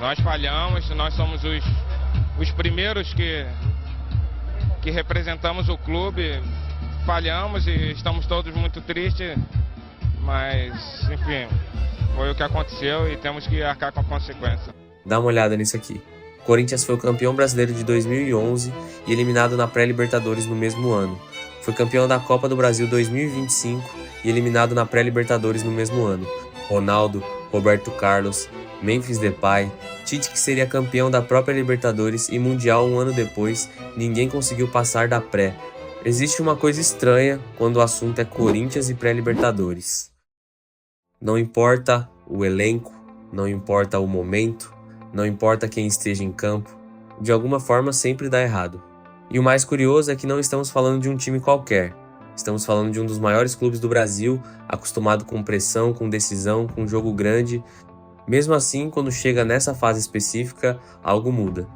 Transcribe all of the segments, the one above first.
Nós falhamos, nós somos os primeiros que representamos o clube, falhamos e estamos todos muito tristes, mas enfim, foi o que aconteceu e temos que arcar com a consequência. Dá uma olhada nisso aqui. O Corinthians foi o campeão brasileiro de 2011 e eliminado na pré-Libertadores no mesmo ano. Foi campeão da Copa do Brasil 2025 e eliminado na pré-Libertadores no mesmo ano. Ronaldo, Roberto Carlos, Memphis Depay, Tite, que seria campeão da própria Libertadores e Mundial um ano depois, ninguém conseguiu passar da pré. Existe uma coisa estranha quando o assunto é Corinthians e pré-Libertadores. Não importa o elenco, não importa o momento, não importa quem esteja em campo, de alguma forma sempre dá errado. E o mais curioso é que não estamos falando de um time qualquer. Estamos falando de um dos maiores clubes do Brasil, acostumado com pressão, com decisão, com jogo grande. Mesmo assim, quando chega nessa fase específica, algo muda.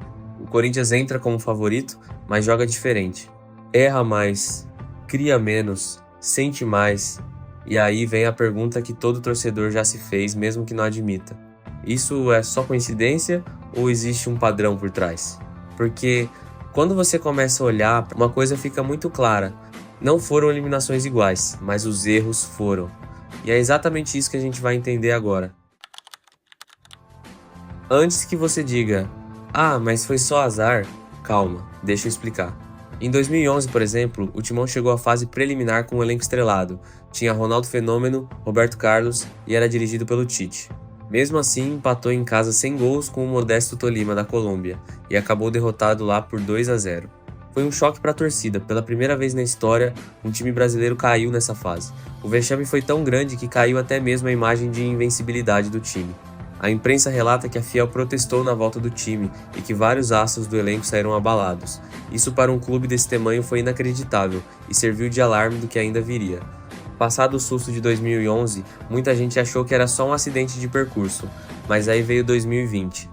O Corinthians entra como favorito, mas joga diferente. Erra mais, cria menos, sente mais. E aí vem a pergunta que todo torcedor já se fez, mesmo que não admita. Isso é só coincidência ou existe um padrão por trás? Porque quando você começa a olhar, uma coisa fica muito clara. Não foram eliminações iguais, mas os erros foram. E é exatamente isso que a gente vai entender agora. Antes que você diga, mas foi só azar, calma, deixa eu explicar. Em 2011, por exemplo, o Timão chegou à fase preliminar com um elenco estrelado. Tinha Ronaldo Fenômeno, Roberto Carlos e era dirigido pelo Tite. Mesmo assim, empatou em casa sem gols com o modesto Tolima da Colômbia e acabou derrotado lá por 2-0. Foi um choque para a torcida. Pela primeira vez na história, um time brasileiro caiu nessa fase. O vexame foi tão grande que caiu até mesmo a imagem de invencibilidade do time. A imprensa relata que a Fiel protestou na volta do time e que vários astros do elenco saíram abalados. Isso para um clube desse tamanho foi inacreditável e serviu de alarme do que ainda viria. Passado o susto de 2011, muita gente achou que era só um acidente de percurso, mas aí veio 2020.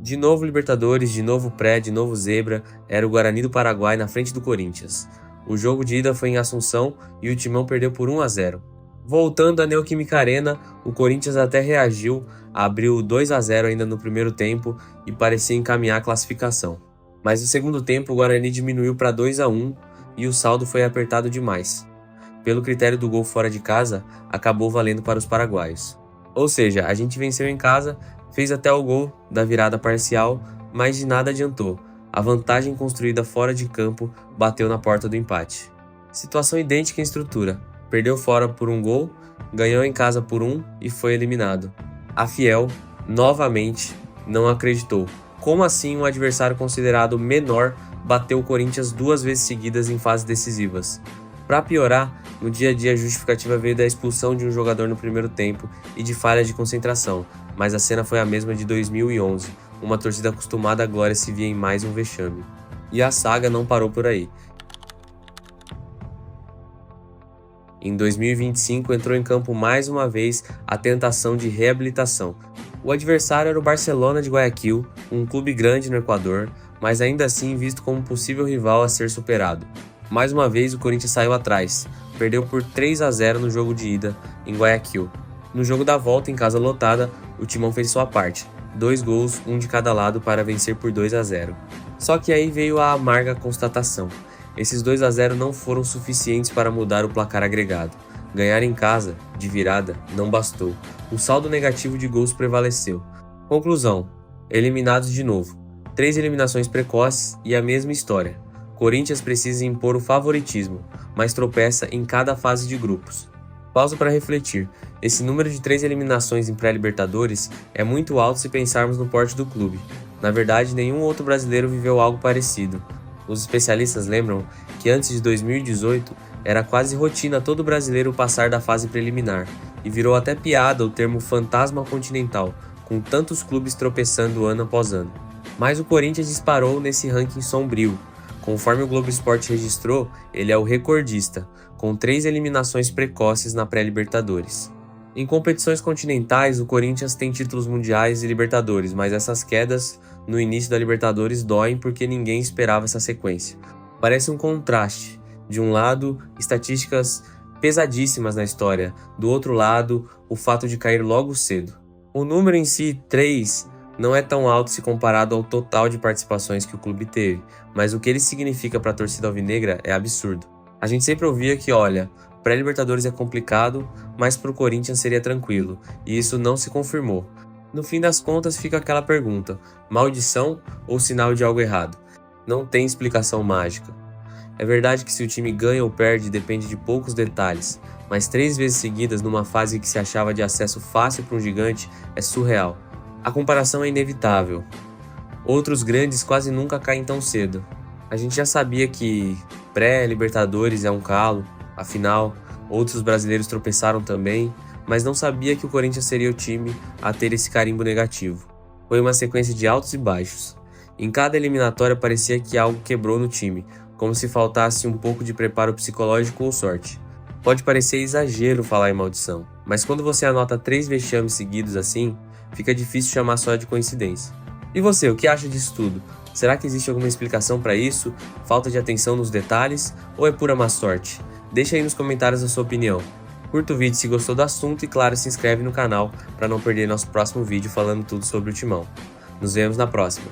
De novo Libertadores, de novo pré, de novo zebra, era o Guarani do Paraguai na frente do Corinthians. O jogo de ida foi em Assunção e o Timão perdeu por 1-0. Voltando à Neoquímica Arena, o Corinthians até reagiu, abriu 2-0 ainda no primeiro tempo e parecia encaminhar a classificação. Mas no segundo tempo o Guarani diminuiu para 2-1 e o saldo foi apertado demais. Pelo critério do gol fora de casa, acabou valendo para os paraguaios. Ou seja, a gente venceu em casa, fez até o gol da virada parcial, mas de nada adiantou. A vantagem construída fora de campo bateu na porta do empate. Situação idêntica em estrutura. Perdeu fora por um gol, ganhou em casa por 1 e foi eliminado. A Fiel, novamente, não acreditou. Como assim um adversário considerado menor bateu o Corinthians 2 vezes seguidas em fases decisivas? Para piorar, no dia a dia a justificativa veio da expulsão de um jogador no primeiro tempo e de falhas de concentração, mas a cena foi a mesma de 2011, uma torcida acostumada à glória se via em mais um vexame. E a saga não parou por aí. Em 2025 entrou em campo mais uma vez a tentação de reabilitação. O adversário era o Barcelona de Guayaquil, um clube grande no Equador, mas ainda assim visto como possível rival a ser superado. Mais uma vez o Corinthians saiu atrás, perdeu por 3-0 no jogo de ida em Guayaquil. No jogo da volta em casa lotada, o Timão fez sua parte, 2 gols, um de cada lado para vencer por 2-0. Só que aí veio a amarga constatação. Esses 2-0 não foram suficientes para mudar o placar agregado. Ganhar em casa, de virada, não bastou. O saldo negativo de gols prevaleceu. Conclusão: eliminados de novo. 3 eliminações precoces e a mesma história. Corinthians precisa impor o favoritismo, mas tropeça em cada fase de grupos. Pausa para refletir. Esse número de 3 eliminações em pré-Libertadores é muito alto se pensarmos no porte do clube. Na verdade, nenhum outro brasileiro viveu algo parecido. Os especialistas lembram que antes de 2018 era quase rotina todo brasileiro passar da fase preliminar, e virou até piada o termo fantasma continental, com tantos clubes tropeçando ano após ano. Mas o Corinthians disparou nesse ranking sombrio. Conforme o Globo Esporte registrou, ele é o recordista, com 3 eliminações precoces na pré-Libertadores. Em competições continentais, o Corinthians tem títulos mundiais e Libertadores, mas essas quedas no início da Libertadores doem porque ninguém esperava essa sequência. Parece um contraste. De um lado, estatísticas pesadíssimas na história, do outro lado, o fato de cair logo cedo. O número em si, 3, não é tão alto se comparado ao total de participações que o clube teve, mas o que ele significa para a torcida alvinegra é absurdo. A gente sempre ouvia que, olha, pré-Libertadores é complicado, mas para o Corinthians seria tranquilo, e isso não se confirmou. No fim das contas fica aquela pergunta, maldição ou sinal de algo errado? Não tem explicação mágica. É verdade que se o time ganha ou perde depende de poucos detalhes, mas 3 vezes seguidas numa fase que se achava de acesso fácil para um gigante é surreal. A comparação é inevitável. Outros grandes quase nunca caem tão cedo. A gente já sabia que pré-Libertadores é um calo, afinal, outros brasileiros tropeçaram também, mas não sabia que o Corinthians seria o time a ter esse carimbo negativo. Foi uma sequência de altos e baixos. Em cada eliminatória parecia que algo quebrou no time, como se faltasse um pouco de preparo psicológico ou sorte. Pode parecer exagero falar em maldição, mas quando você anota 3 vexames seguidos assim, fica difícil chamar só de coincidência. E você, o que acha disso tudo? Será que existe alguma explicação para isso? Falta de atenção nos detalhes? Ou é pura má sorte? Deixa aí nos comentários a sua opinião. Curta o vídeo se gostou do assunto e claro, se inscreve no canal para não perder nosso próximo vídeo falando tudo sobre o Timão. Nos vemos na próxima.